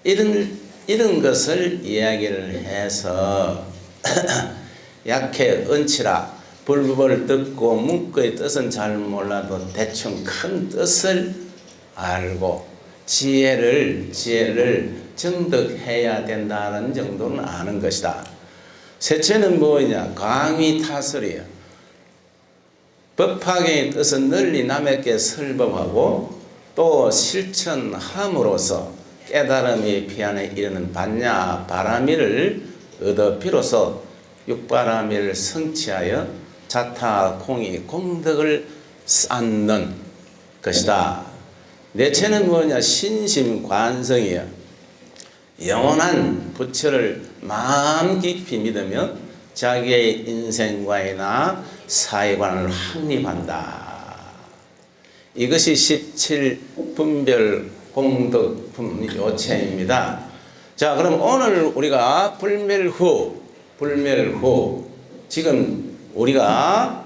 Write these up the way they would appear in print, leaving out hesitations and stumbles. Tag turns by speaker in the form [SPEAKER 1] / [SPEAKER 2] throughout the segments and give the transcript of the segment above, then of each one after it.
[SPEAKER 1] 이런 것을 이야기를 해서 약해 은치라 불법을 듣고 문구의 뜻은 잘 몰라도 대충 큰 뜻을 알고 지혜를 정득해야 된다는 정도는 아는 것이다. 셋째는 뭐냐? 강의타설이에요. 법화경의 뜻은 널리 남에게 설법하고 또 실천함으로써 깨달음이 피안에 이르는 반야 바라미를 얻어 비로소 육바라미를 성취하여 자타 공의 공덕을 쌓는 것이다. 넷째는 뭐냐? 신심관성이에요. 영원한 부처를 마음 깊이 믿으며 자기의 인생관이나 사회관을 확립한다. 이것이 17분별 공덕품 요체입니다. 자, 그럼 오늘 우리가 불멸후 지금 우리가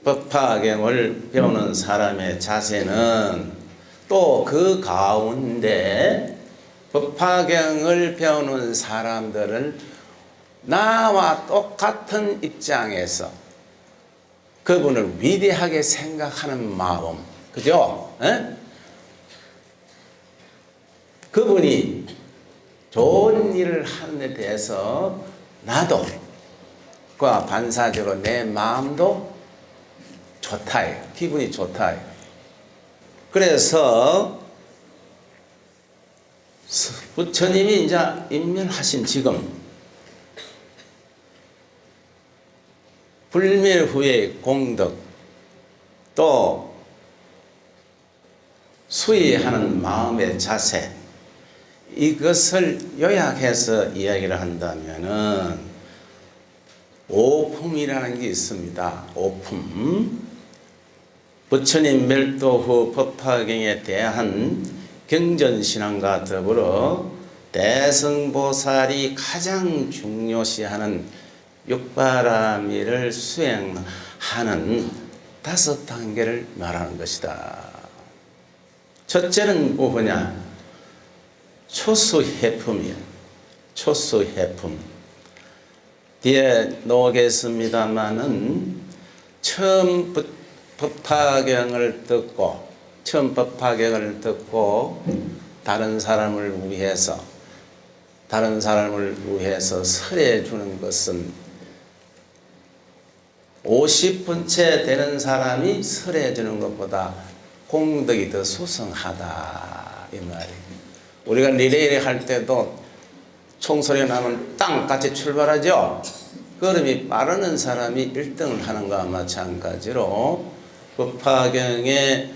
[SPEAKER 1] 법화경을 배우는 사람의 자세는 또 그 가운데 법화경을 배우는 사람들을 나와 똑같은 입장에서 그분을 위대하게 생각하는 마음, 그죠? 에? 그분이 좋은 일을 하는 데 대해서 나도 그와 반사적으로 내 마음도 좋다, 기분이 좋다. 그래서 부처님이 이제 인멸하신 지금 불멸 후의 공덕 또 수의하는 마음의 자세 이것을 요약해서 이야기를 한다면은 오품이라는 게 있습니다. 오품. 부처님 멸도 후 법화경에 대한 경전신앙과 더불어 대승보살이 가장 중요시하는 육바라미를 수행하는 5단계를 말하는 것이다. 첫째는 뭐냐? 초수해품이야. 초수해품. 뒤에 놓겠습니다마는 처음 법화경을 듣고 다른 사람을 위해서 설해 주는 것은 50분째 되는 사람이 설해 주는 것보다 공덕이 더 수성하다 이 말이에요. 우리가 리레이 할 때도 총소리 나면 땅 같이 출발하죠. 걸음이 빠르는 사람이 1등을 하는 것과 마찬가지로 법화경의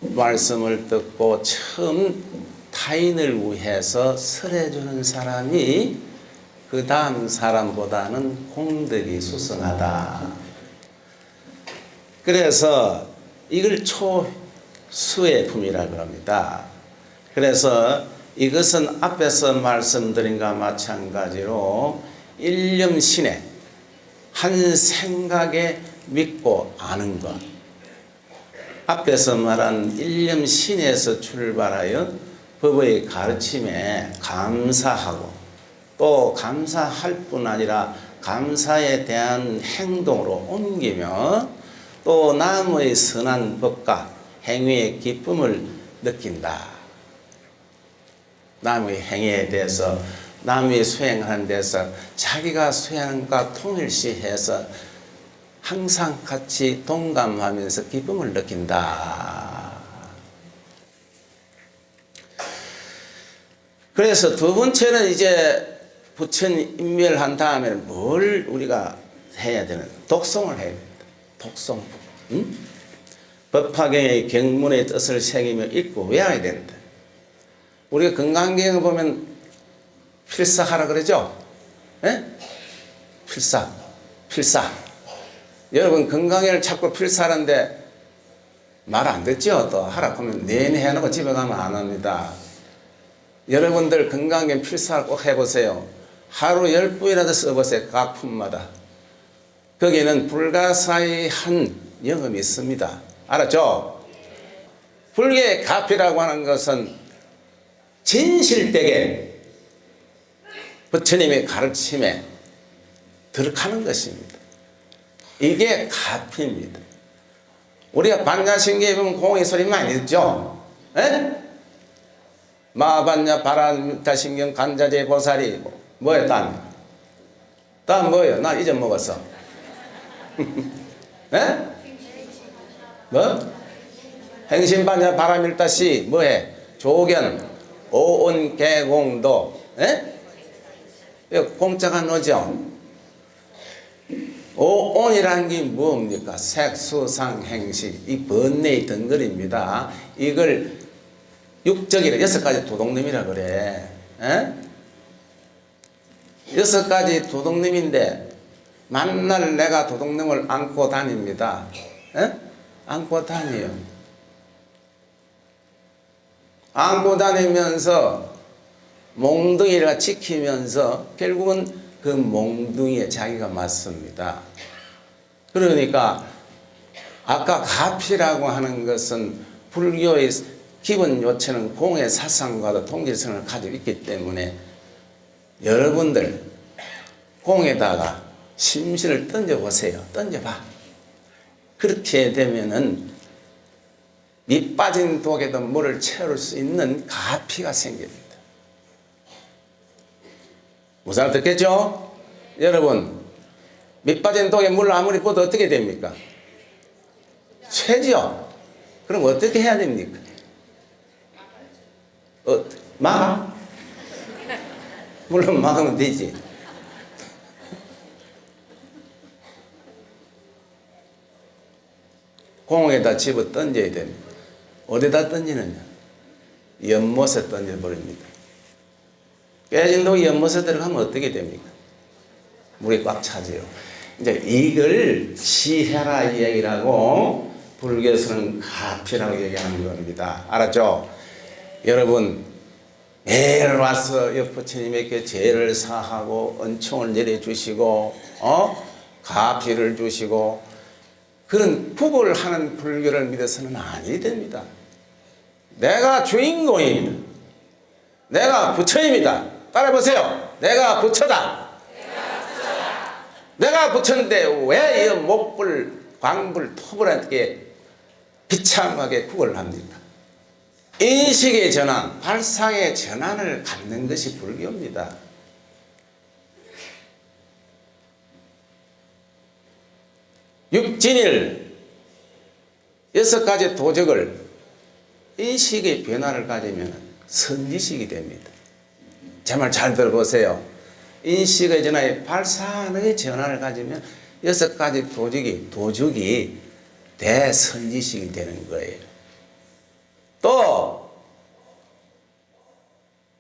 [SPEAKER 1] 말씀을 듣고 처음 타인을 위해서 설해주는 사람이 그 다음 사람보다는 공덕이 수성하다. 그래서 이걸 초수해품이라고 합니다. 그래서 이것은 앞에서 말씀드린 것과 마찬가지로 일념신에 한 생각에 믿고 아는 것. 앞에서 말한 일념신에서 출발하여 법의 가르침에 감사하고 또 감사할 뿐 아니라 감사에 대한 행동으로 옮기며 또 남의 선한 법과 행위의 기쁨을 느낀다. 남의 행위에 대해서 남의 수행하는 데서 자기가 수행과 통일시해서 항상 같이 동감하면서 기쁨을 느낀다. 그래서 두 번째는 이제 부처님 인멸한 다음에 뭘 우리가 해야 되는? 독송을 해야 됩니다. 독송. 응? 법화경의 경문의 뜻을 새기며 읽고 외워야 된다. 우리가 건강경을 보면 필사하라 그러죠? 예? 필사. 여러분 건강경을 자꾸 필사하는데 말 안 듣죠? 또 하라 하면 내내 해놓고 집에 가면 안 합니다. 여러분들 건강경 필사를 꼭 해보세요. 하루 10분이라도 써보세요. 각 품마다. 거기는 불가사의한 영험이 있습니다. 알았죠? 불교의 가피라고 하는 것은 진실되게 부처님의 가르침에 들어가는 것입니다. 이게 가피입니다. 우리가 반야신경에 보면 공의 소리 많이 듣죠? 에? 마반야 바라밀타신경 간자재 보살이 뭐예요? 다음 뭐예요? 나 잊어먹었어. 에? 뭐? 행신반야 바라밀타시 뭐해? 조견 오온개공도 에? 이거 공짜가 노죠? 오온이라는 게 뭡니까? 색수상행식 이 번뇌의 덩거리입니다. 이걸 육적이라 6가지 도둑놈이라 그래. 에? 6가지 도둑놈인데 만날 내가 도둑놈을 안고 다닙니다. 에? 안고 다녀요. 안고 다니면서 몽둥이를 지키면서 결국은 그 몽둥이에 자기가 맞습니다. 그러니까 아까 가피라고 하는 것은 불교의 기본 요체는 공의 사상과도 통일성을 가지고 있기 때문에 여러분들 공에다가 심신을 던져보세요. 던져봐. 그렇게 되면은 밑 빠진 독에도 물을 채울 수 있는 가피가 생깁니다. 무슨 듣겠죠? 여러분 밑 빠진 독에 물을 아무리 부어도 어떻게 됩니까? 쇠죠. 그럼 어떻게 해야 됩니까? 막아? 물론 막으면 되지. 공에다 집어 던져야 됩니다. 어디다 던지느냐? 연못에 던져버립니다. 깨진 독이 연못에 들어가면 어떻게 됩니까? 물이 꽉 차지요. 이제 이걸 시해라 이 얘기라고 불교에서는 가피라고 얘기하는 겁니다. 알았죠? 여러분 매일 와서 부처님에게 죄를 사하고 은총을 내려주시고 가피를 주시고 그런 복을 하는 불교를 믿어서는 아니 됩니다. 내가 주인공입니다. 내가 부처입니다. 따라해보세요. 내가 부처다. 내가 부처인데 왜 이 목불, 광불, 토불한테 비참하게 구걸 합니까? 인식의 전환, 발상의 전환을 갖는 것이 불교입니다. 육진일 6가지 도적을 인식의 변화를 가지면 선지식이 됩니다. 제 말 잘 들어보세요. 인식의 전환에 발상의 전환을 가지면 6가지 도적이 대선지식이 되는 거예요. 또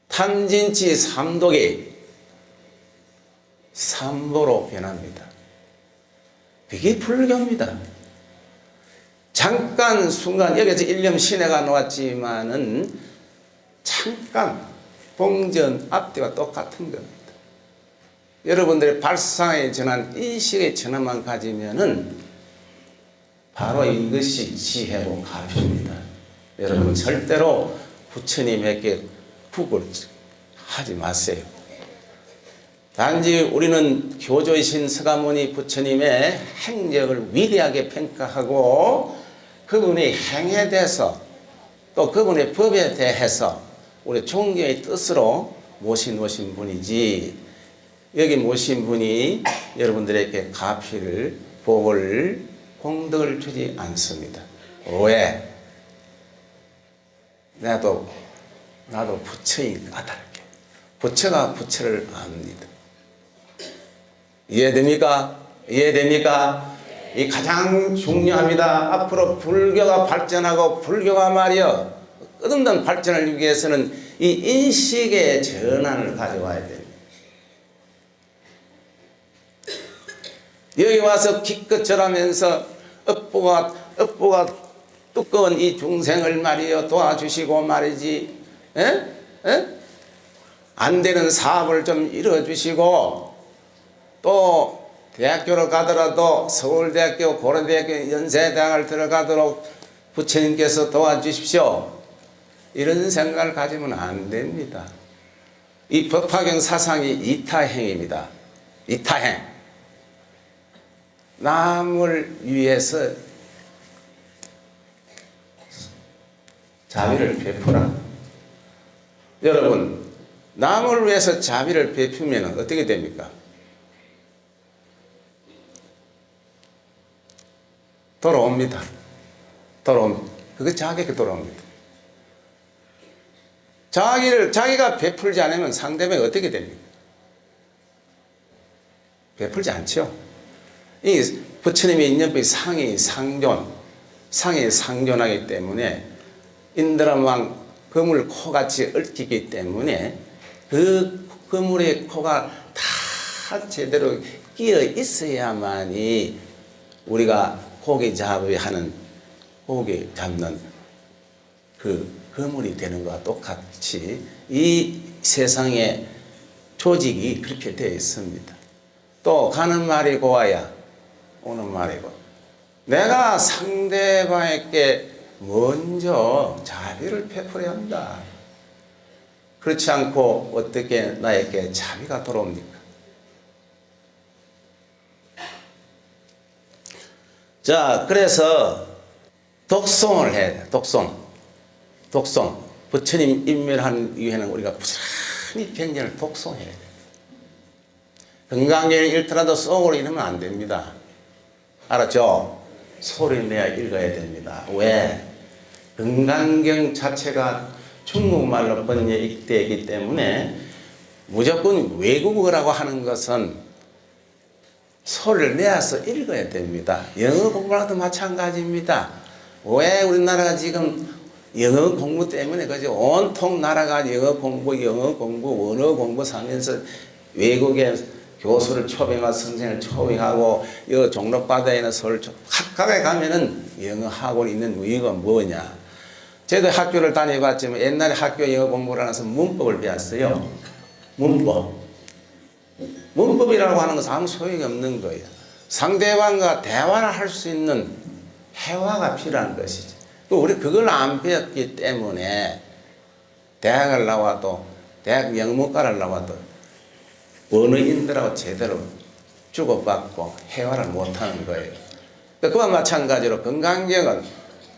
[SPEAKER 1] 탐진치 삼독이 삼보로 변합니다. 그게 불교입니다. 잠깐 순간 여기서 일념 신해가 나왔지만은 잠깐 봉전 앞뒤가 똑같은 겁니다. 여러분들의 발상의 전환, 인식의 전환만 가지면은 바로 이것이 지혜로 가피입니다. 여러분 절대로 부처님에게 푹을 하지 마세요. 단지 우리는 교조이신 서가모니 부처님의 행적을 위대하게 평가하고 그분의 행에 대해서 또 그분의 법에 대해서 우리 종교의 뜻으로 모신 분이지 여기 모신 분이 여러분들에게 가피를 복을 공덕을 주지 않습니다. 왜? 나도 부처인 까닭에 부처가 부처를 압니다. 이해됩니까? 이해됩니까? 이 가장 중요합니다. 앞으로 불교가 발전하고 불교가 말이여 끝없는 발전을 위해서는 이 인식의 전환을 가져와야 됩니다. 여기 와서 기껏 절하면서 업보가 두꺼운 이 중생을 말이여 도와주시고 말이지, 안 되는 사업을 좀 이뤄주시고 또 대학교를 가더라도 서울대학교, 고려대학교, 연세대학을 들어가도록 부처님께서 도와주십시오. 이런 생각을 가지면 안 됩니다. 이 법화경 사상이 이타행입니다. 이타행. 남을 위해서 자비를 베푸라. 여러분, 남을 위해서 자비를 베푸면 어떻게 됩니까? 돌아옵니다. 그게 자기에게 돌아옵니다. 자기가 베풀지 않으면 상대방이 어떻게 됩니까? 베풀지 않죠. 이 부처님의 인연법이 상이 상존하기 때문에 인드라왕 그물 코같이 얽히기 때문에 그 그물의 코가 다 제대로 끼어 있어야만이 우리가 고기 잡는 그 그물이 되는 것과 똑같이 이 세상의 조직이 그렇게 되어 있습니다. 또 가는 말이 고와야 오는 말이 고. 내가 상대방에게 먼저 자비를 베풀어야 한다. 그렇지 않고 어떻게 나에게 자비가 돌아옵니까? 자, 그래서 독송을 해야 돼. 독송. 부처님 인멸한 이후에는 우리가 부지런히 경전을 독송해야 돼. 건강경을 읽더라도 속으로 읽으면 안 됩니다. 알았죠? 소리 내야 읽어야 됩니다. 왜? 건강경 자체가 중국말로 번역되기 때문에 무조건 외국어라고 하는 것은 소리를 내서 읽어야 됩니다. 영어 공부라도 마찬가지입니다. 왜 우리나라가 지금 영어 공부 때문에 그죠? 온통 나라가 영어 공부, 원어 공부 하면서 외국에 교수를 초빙하고 선생을 초빙하고 이 종로바다에는 서울 각각에 가면은 영어 학원이 있는 이유가 뭐냐? 저도 학교를 다녀봤지만 옛날에 학교 영어 공부를 하면서 문법을 배웠어요. 문법이라고 하는 것은 아무 소용이 없는 거예요. 상대방과 대화를 할 수 있는 회화가 필요한 것이지. 우리 그걸 안 배웠기 때문에 대학 영문과를 나와도 언어인들하고 제대로 주고받고 회화를 못하는 거예요. 그와 마찬가지로 건강경은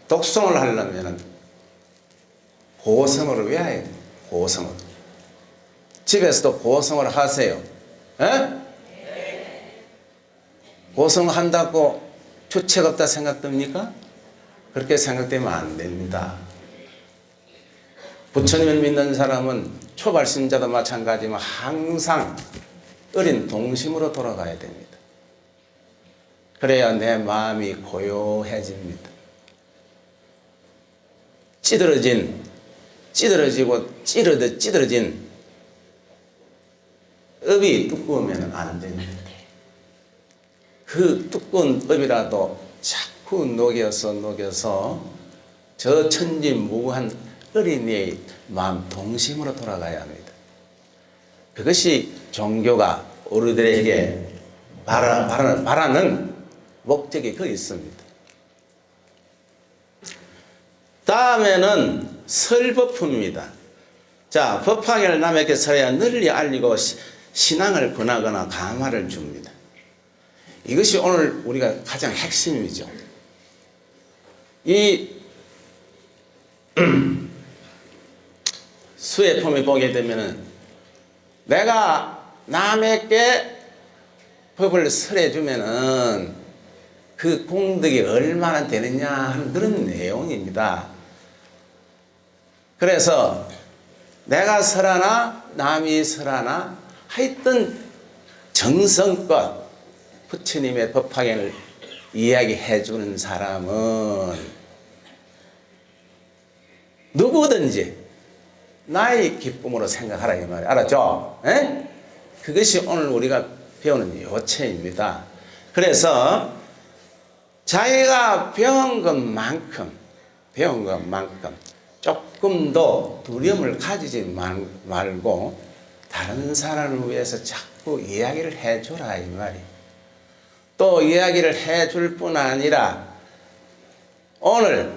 [SPEAKER 1] 독송을 하려면 고성어를 외워야 돼요. 고성어. 집에서도 고성어를 하세요. 고성어 한다고 주책 없다 생각됩니까? 그렇게 생각되면 안 됩니다. 부처님을 믿는 사람은 초발신자도 마찬가지지만 항상 어린 동심으로 돌아가야 됩니다. 그래야 내 마음이 고요해집니다. 찌들어지고 찌들어진 업이 두꺼우면 안 됩니다. 그 두꺼운 업이라도 자꾸 녹여서 저 천진무구한 어린이의 마음 동심으로 돌아가야 합니다. 그것이 종교가 우리들에게 바라는 목적이 거기 있습니다. 다음에는 설법품입니다. 자, 법화경을 남에게 설해야 널리 알리고 신앙을 권하거나 감화를 줍니다. 이것이 오늘 우리가 가장 핵심이죠. 이 수혜품을 보게 되면은 내가 남에게 법을 설해주면은 그 공덕이 얼마나 되느냐 하는 그런 내용입니다. 그래서 내가 설하나 남이 설하나 하여튼 정성껏 부처님의 법화경을 이야기해 주는 사람은 누구든지 나의 기쁨으로 생각하라 이 말이에요. 알았죠? 에? 그것이 오늘 우리가 배우는 요체입니다. 그래서 자기가 배운 것만큼 조금도 두려움을 가지지 말고 다른 사람을 위해서 자꾸 이야기를 해주라 이 말이에요. 또 이야기를 해줄 뿐 아니라 오늘